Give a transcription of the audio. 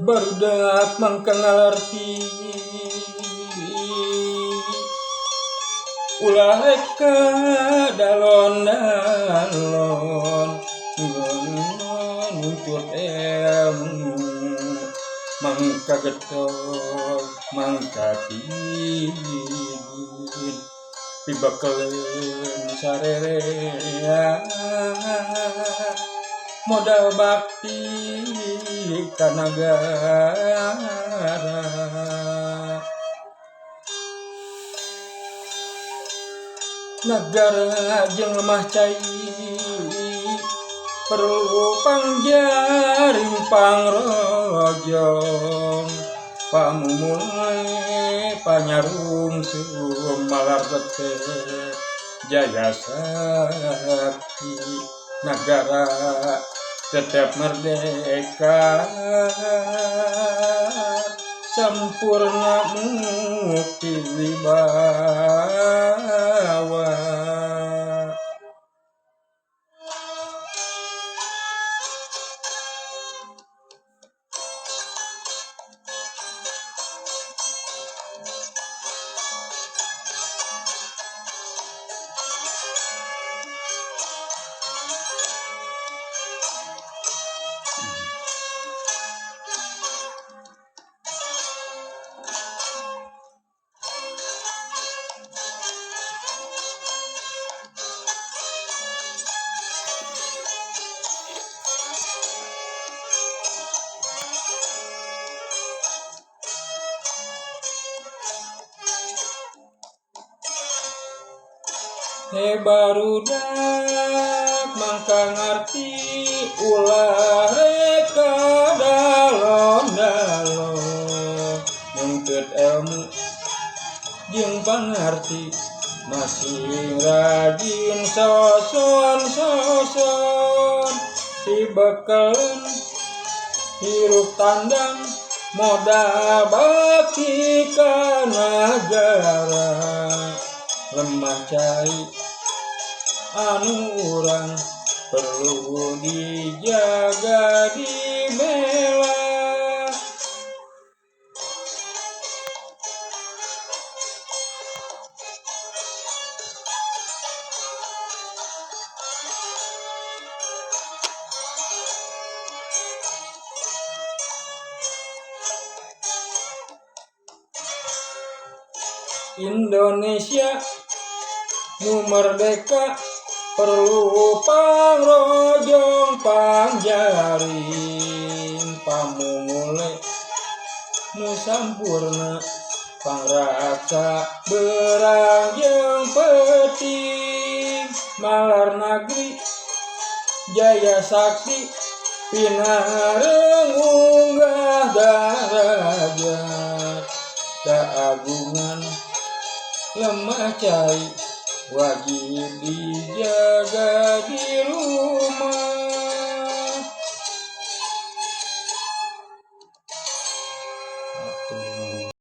barudak mangkangalarti ulah reka dalon-dalon nuntut ilmu mangka getol mangka tidin pibakelen sarerea modal bakti ka nagara nagara jeung lemah cai perlu pangjaring pangrojong pamumule panyarung sumalar bete jaya sakti nagara tetap merdeka sempurna mukti wibawa barudak mangka ngarti ulah reka dalon-dalon nuntut ilmu jeung pangarti masih rajin soson dibekelen hirup tandang modal bakti ka nagara lemah cai anu urang perlu dijaga dibela Indonesia nu merdeka perlu pangrojong pangjaring pamumule nu sampurna pangraksa berang jeung penting malar nagri jaya sakti pinareung unggah darajat keagungan lemah cai wajib dijaga di rumah.